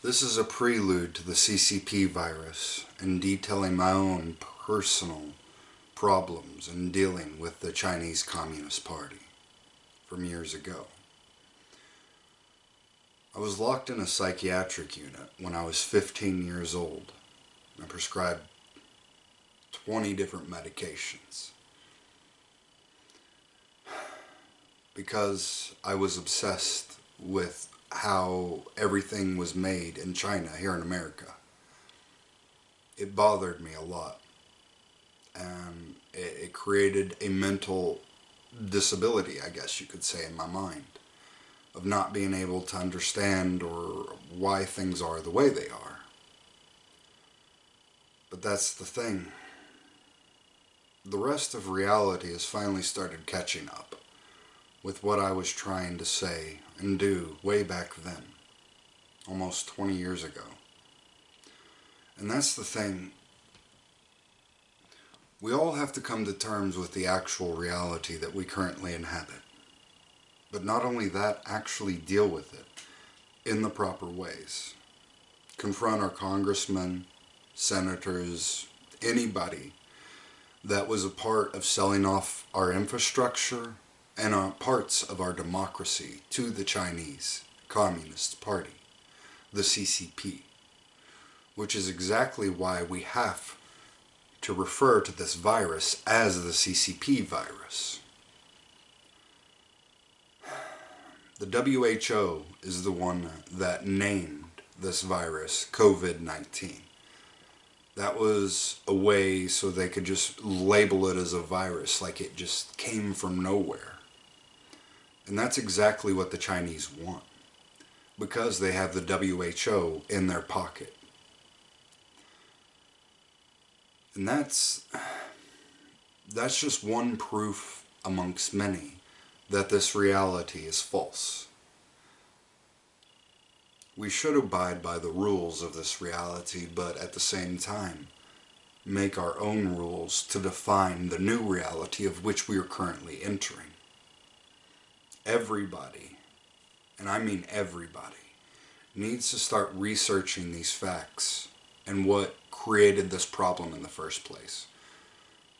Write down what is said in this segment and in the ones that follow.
This is a prelude to the CCP virus and detailing my own personal problems in dealing with the Chinese Communist Party from years ago. I was locked in a psychiatric unit when I was 15 years old and prescribed 20 different medications because I was obsessed with how everything was made in China here in America. It bothered me a lot, and it created a mental disability, I guess you could say, in my mind, of not being able to understand or why things are the way they are. But that's the thing. The rest of reality has finally started catching up with what I was trying to say and do way back then, almost 20 years ago. And that's the thing. We all have to come to terms with the actual reality that we currently inhabit. But not only that, actually deal with it in the proper ways. Confront our congressmen, senators, anybody that was a part of selling off our infrastructure and parts of our democracy to the Chinese Communist Party, the CCP, which is exactly why we have to refer to this virus as the CCP virus. The WHO is the one that named this virus COVID-19. That was a way so they could just label it as a virus, like it just came from nowhere. And that's exactly what the Chinese want, because they have the WHO in their pocket. And that's just one proof amongst many that this reality is false. We should abide by the rules of this reality, but at the same time, make our own rules to define the new reality of which we are currently entering. Everybody, and I mean everybody, needs to start researching these facts and what created this problem in the first place.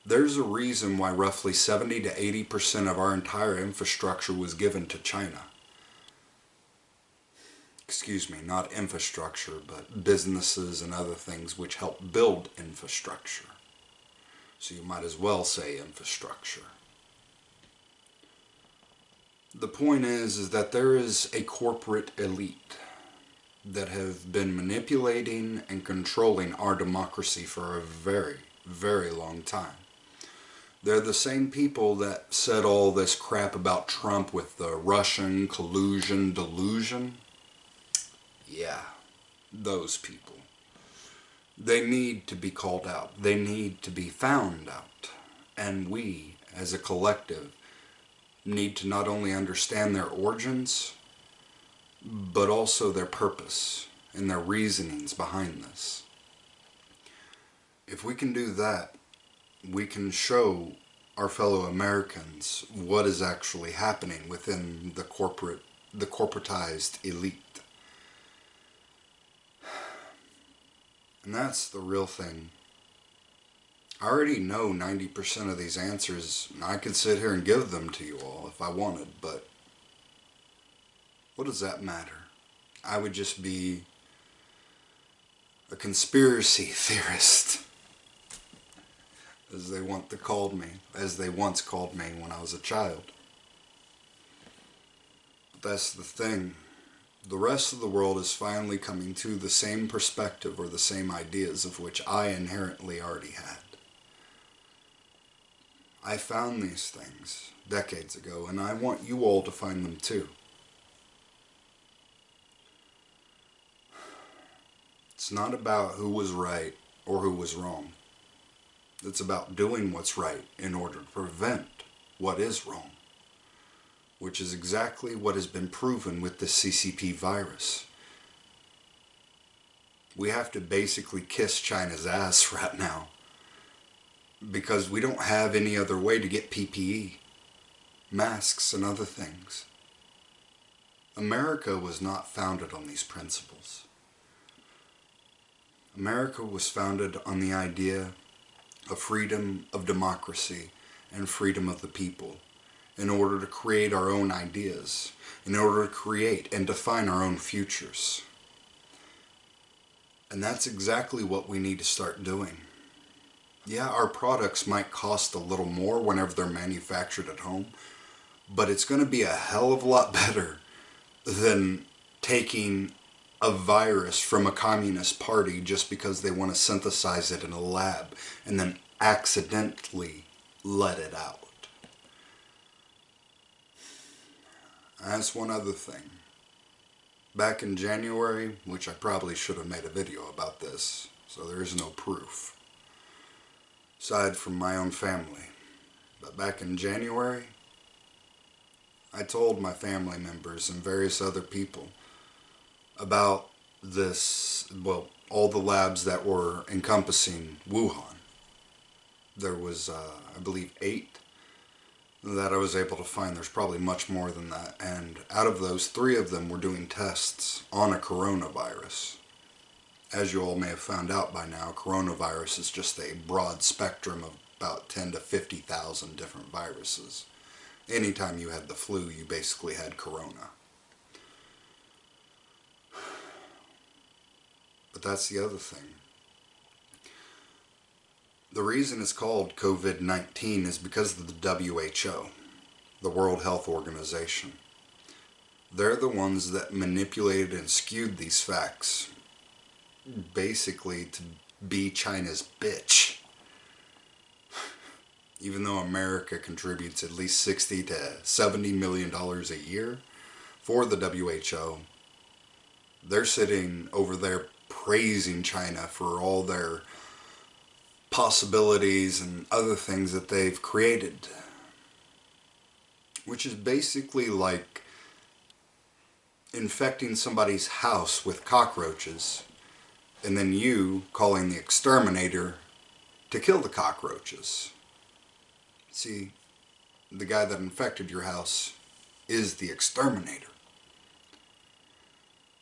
There's a reason why roughly 70 to 80% of our entire infrastructure was given to China. Excuse me, not infrastructure, but businesses and other things which help build infrastructure. So you might as well say infrastructure. The point is that there is a corporate elite that have been manipulating and controlling our democracy for a very, very long time. They're the same people that said all this crap about Trump with the Russian collusion delusion. Yeah, those people. They need to be called out. They need to be found out. And we, as a collective, need to not only understand their origins, but also their purpose and their reasonings behind this. If we can do that, we can show our fellow Americans what is actually happening within the corporatized elite. And that's the real thing. I already know 90% of these answers, and I could sit here and give them to you all if I wanted, but what does that matter? I would just be a conspiracy theorist, as they once called me when I was a child. But that's the thing. The rest of the world is finally coming to the same perspective or the same ideas of which I inherently already had. I found these things decades ago, and I want you all to find them too. It's not about who was right or who was wrong. It's about doing what's right in order to prevent what is wrong, which is exactly what has been proven with the CCP virus. We have to basically kiss China's ass right now, because we don't have any other way to get PPE, masks and other things. America was not founded on these principles. America was founded on the idea of freedom of democracy and freedom of the people in order to create our own ideas, in order to create and define our own futures. And that's exactly what we need to start doing. Yeah, our products might cost a little more whenever they're manufactured at home, but it's going to be a hell of a lot better than taking a virus from a communist party just because they want to synthesize it in a lab and then accidentally let it out. That's one other thing. Back in January, which I probably should have made a video about this, so there is no proof, aside from my own family. But back in January, I told my family members and various other people about this, well, all the labs that were encompassing Wuhan. There was, I believe, 8 that I was able to find. There's probably much more than that. And out of those, 3 of them were doing tests on a coronavirus. As you all may have found out by now, coronavirus is just a broad spectrum of about 10 to 50,000 different viruses. Anytime you had the flu, you basically had corona. But that's the other thing. The reason it's called COVID-19 is because of the WHO, the World Health Organization. They're the ones that manipulated and skewed these facts, basically to be China's bitch. Even though America contributes at least $60 to $70 million a year for the WHO, they're sitting over there praising China for all their possibilities and other things that they've created. Which is basically like infecting somebody's house with cockroaches and then you calling the exterminator to kill the cockroaches. See, the guy that infected your house is the exterminator.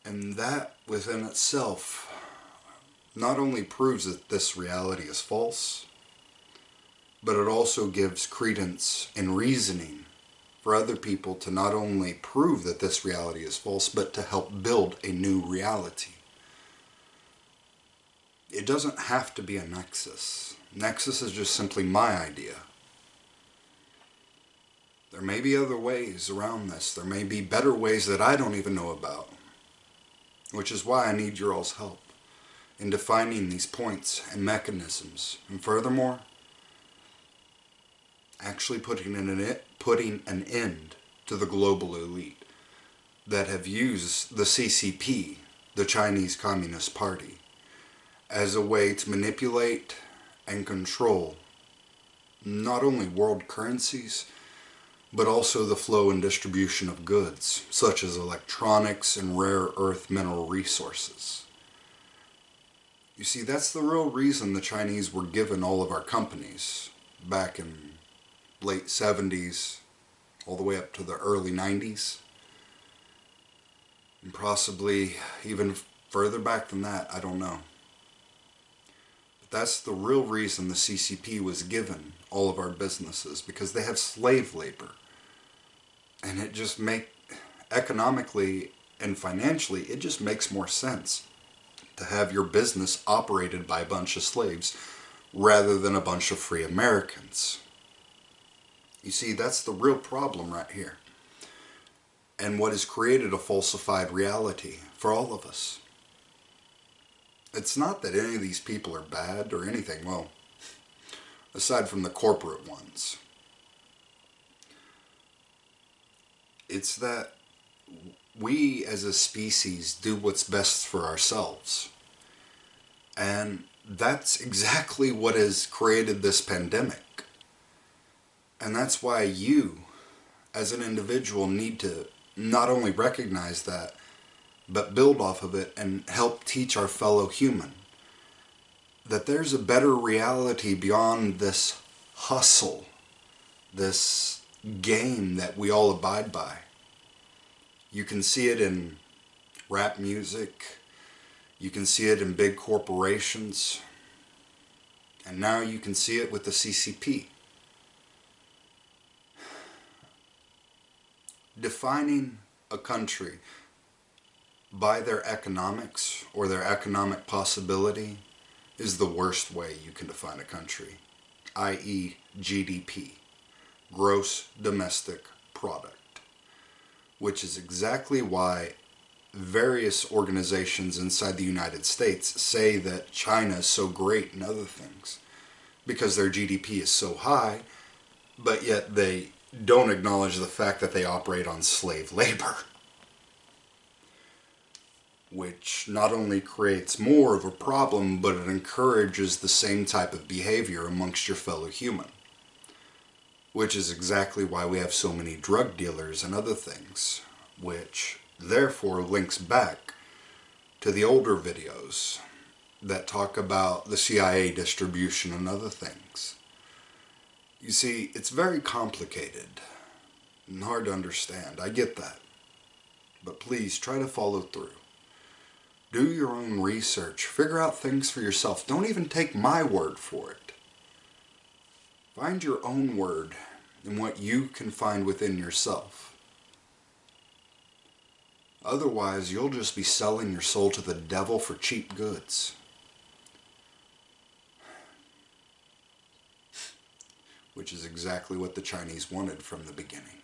And that within itself not only proves that this reality is false, but it also gives credence and reasoning for other people to not only prove that this reality is false, but to help build a new reality. It doesn't have to be a nexus. Nexus is just simply my idea. There may be other ways around this. There may be better ways that I don't even know about. Which is why I need your all's help in defining these points and mechanisms. And furthermore, actually putting an end to the global elite that have used the CCP, the Chinese Communist Party, as a way to manipulate and control not only world currencies, but also the flow and distribution of goods, such as electronics and rare earth mineral resources. You see, that's the real reason the Chinese were given all of our companies back in late 70s, all the way up to the early 90s, and possibly even further back than that, I don't know. But that's the real reason the CCP was given all of our businesses, because they have slave labor. And it just economically and financially, it just makes more sense to have your business operated by a bunch of slaves rather than a bunch of free Americans. You see, that's the real problem right here. And what has created a falsified reality for all of us. It's not that any of these people are bad or anything, well, aside from the corporate ones. It's that we as a species do what's best for ourselves. And that's exactly what has created this pandemic. And that's why you, as an individual, need to not only recognize that, but build off of it and help teach our fellow human that there's a better reality beyond this hustle, this game that we all abide by. You can see it in rap music, You can see it in big corporations. And now you can see it with the CCP. Defining a country by their economics or their economic possibility is the worst way you can define a country, i.e. GDP, gross domestic product, which is exactly why various organizations inside the United States say that China is so great and other things because their GDP is so high, but yet they don't acknowledge the fact that they operate on slave labor, which not only creates more of a problem, but it encourages the same type of behavior amongst your fellow human, which is exactly why we have so many drug dealers and other things, which therefore links back to the older videos that talk about the CIA distribution and other things. You see, it's very complicated and hard to understand. I get that. But please try to follow through. Do your own research. Figure out things for yourself. Don't even take my word for it. Find your own word in what you can find within yourself. Otherwise, you'll just be selling your soul to the devil for cheap goods. Which is exactly what the Chinese wanted from the beginning.